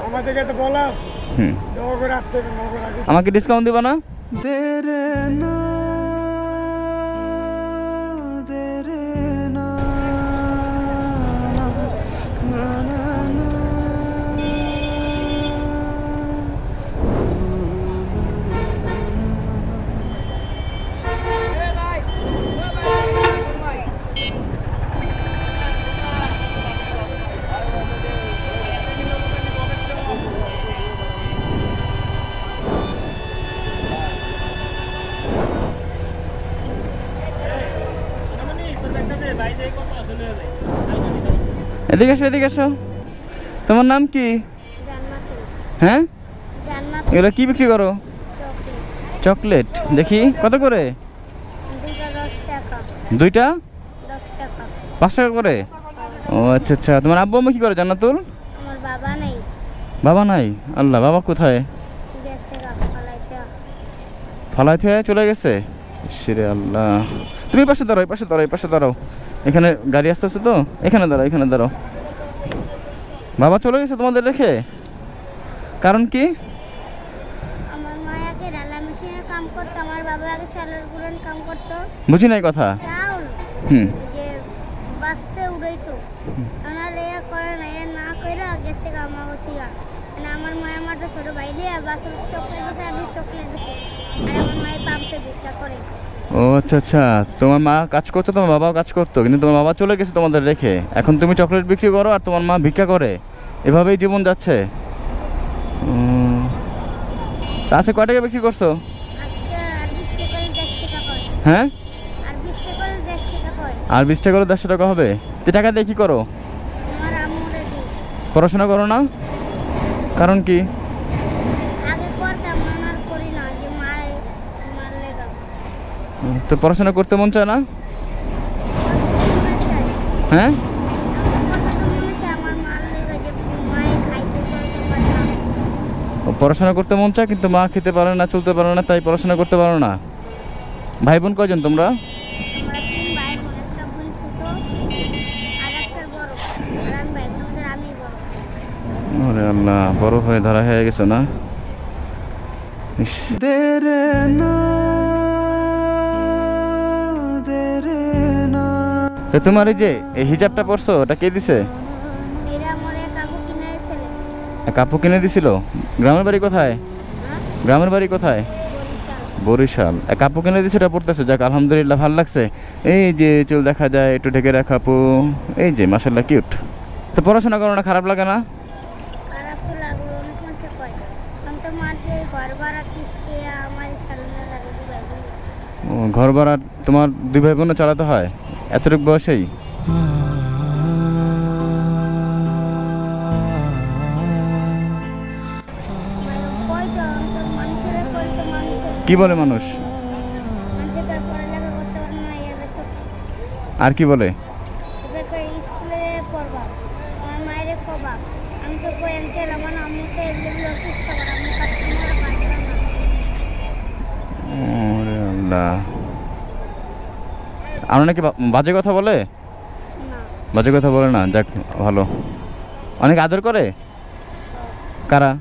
আমাদেরকে তো বলা আছে করে আজকে আমাকে ডিসকাউন্ট দিবা না? এদিকে এসো, এদিকে এসো। তোমার নাম কি? হ্যাঁ, এগুলো কি বিক্রি করো? চকলেট। দেখি কত করে? দুইটা 5 টাকা করে। ও আচ্ছা আচ্ছা। তোমার আব্বু আম্মু কি করে জান্নাতুল? বাবা নাই? আল্লাহ, বাবা কোথায়? ফালাইতে হয়ে চলে গেছে। ইসরে আল্লাহ। তুমি পাশে দাঁড়াও, এই পাশে দাঁড়াও, এই পাশে দাঁড়াও। এখানে গাড়ি আসতেছে তো, এখানে দাঁড়াও, এখানে দাঁড়াও। বাবা চলে গেছে তোমাদের রেখে? কারণ কি? বুঝি নাই কথা। ও আচ্ছা আচ্ছা। তোমার মা কাজ করতো, তোমার বাবাও কাজ করতো, কিন্তু তোমার বাবা চলে গেছে তোমাদের রেখে। এখন তুমি চকলেট বিক্রি করো আর তোমার মা ভিক্ষা করে, এভাবেই জীবন যাচ্ছে। তা আছে কয় টাকা বিক্রি করছো? হ্যাঁ, আর 20 টাকা করে 150 টাকা হবে। তো টাকা দিয়ে কী করো? পড়াশোনা করো না? কারণ কি? তো পড়াশোনা করতে মন চায় না? হ্যাঁ, পড়াশোনা করতে মন চায় কিন্তু মা খেতে পারে না, চলতে পারে না, তাই পড়াশোনা করতে পারো না। ভাই বোন কয়জন তোমরা? ওরে আল্লাহ, বড় হয়ে ধরা হয়ে গেছে না? তো তোমার এই যে এই হিজাবটা পরছো, ওটা কে দিছে? কাপু কিনে দিছিল। গ্রামের বাড়ি কোথায়? গ্রামের বাড়ি কোথায়? বরিশাল। কাপু কিনে দিছে, এটা পড়তেছে। যাক আলহামদুলিল্লাহ, ভালো লাগছে। এই যে চুল দেখা যায়, একটু ঢেকে রাখা আপু, এই যে মাশাআল্লাহ কিউট। তো পড়াশোনা করো না, খারাপ লাগে না? ও, ঘর ভাড়া তোমার 2 ভাই বোনও চালাতে হয় এতটুকু বয়সেই? কি বলে মানুষ? আর কি বলে? আর নাকি বাজে কথা বলে? বাজে কথা বলে না, যাক ভালো। অনেক আদর করে? কারা?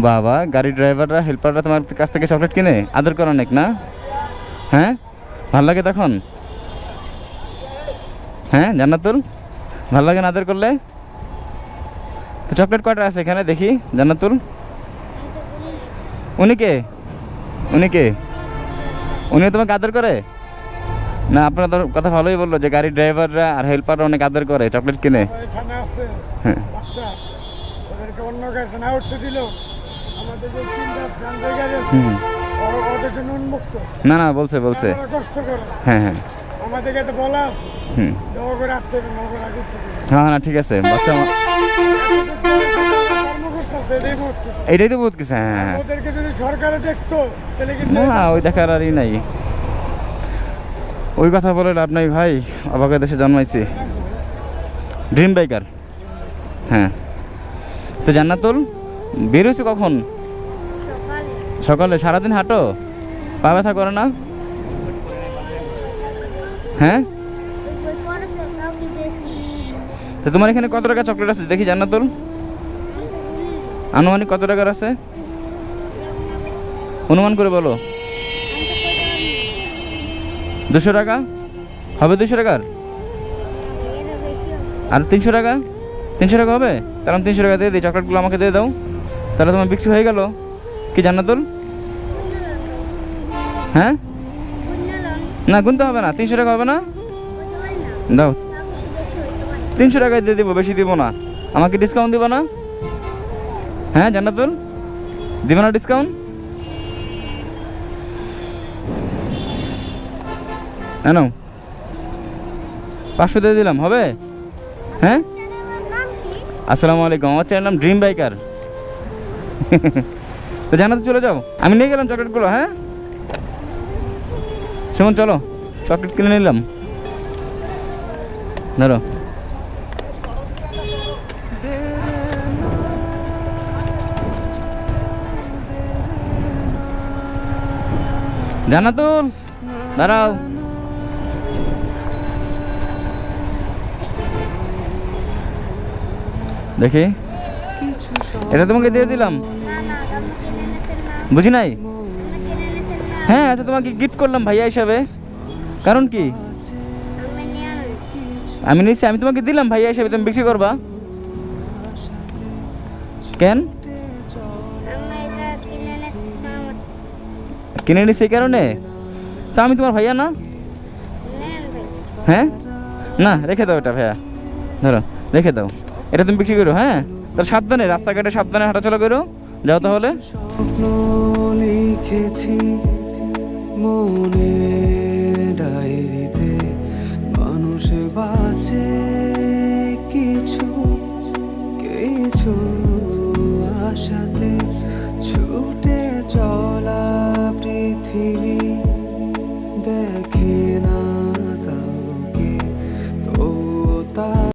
বাবা, গাড়ি ড্রাইভাররা, হেল্পাররা তোমার কাছ থেকে চকলেট কিনে আদর করে অনেক না? হ্যাঁ, ভাল লাগে তখন? হ্যাঁ জান্নাতুল, ভাল লাগে না আদর করলে? তো চকলেট কয়টা আছে এখানে দেখি জান্নাতুল? উনি কে? উনি কে? উনিও তোমাকে আদর করে না? আপনার তো কথা ভালোই বললো যে গাড়ি ড্রাইভাররা আর হেল্পাররা অনেক আদর করে, চকলেট কিনে। হ্যাঁ, না না, বলছে বলছে। হ্যাঁ হ্যাঁ, আমাদেরকে তো বলা আছে হ্যাঁ না ঠিক আছে। বাচ্চা এটাই তো বহুত কিছু। হ্যাঁ হ্যাঁ, না ওই দেখার আরই নাই। ওই কথা বলে লাভ নাই ভাই, অবাকের দেশে জন্মাইছি। Dream biker. হ্যাঁ, তো জান্নাতুল বের হয়েছে কখন? সকালে। সারাদিন হাঁটো? পা ব্যথা করে না? হ্যাঁ, তো তোমার এখানে কত টাকা চকলেট আছে দেখি জান্নাতুল? আনুমানিক কত টাকার আছে? অনুমান করে বলো। 200 টাকা হবে? 200 টাকার আর 300 টাকা? 300 টাকা হবে? তাহলে আমি 300 টাকা দিয়ে দিই, চকলেটগুলো আমাকে দিয়ে দাও, তাহলে তোমার বিক্রি হয়ে গেল। কি জান্নাতুল? হ্যাঁ না গুনতে হবে না, 300 টাকা হবে না? দাও, 300 টাকায় দিয়ে দিব, বেশি দিব না। আমাকে ডিসকাউন্ট দিব না? হ্যাঁ জান্নাতুল, দিব না ডিসকাউন্ট? কেন 500 দিয়ে দিলাম, হবে? হ্যাঁ আসসালামু আলাইকুম, আমার চ্যানেল নাম ড্রিম বাইকার। তো জানাতে চলে যাও, আমি নিয়ে গেলাম চকলেটগুলো। হ্যাঁ সুমন চলো, চকলেট কিনে নিলাম, ধরো। জান্নাতুল দাঁড়াও, দেখি এটা তোমাকে দিয়ে দিলাম, বুঝি নাই? হ্যাঁ তো তোমাকে গিফট করলাম ভাইয়া হিসাবে, কারণ কি? আমি নিচ্ছি, আমি তোমাকে দিলাম ভাইয়া হিসাবে, তুমি বিক্রি করবা কেন? কিনে নিছি এই কারণে? তা আমি তোমার ভাইয়া না? হ্যাঁ না, রেখে দাও এটা ভাইয়া, ধরো রেখে দাও, এটা তুমি বিক্রি করো। হ্যাঁ তাহলে সাবধানে, রাস্তাঘাটে সাবধানে হাঁটাচলা করো, যাও তাহলে। স্বপ্ন লিখেছি মনে ডায়েরিতে, মানুষ বাঁচে কিছু কিছু আশাতে, ছুটে চলা পৃথিবী দেখে না কাউকে, তো তা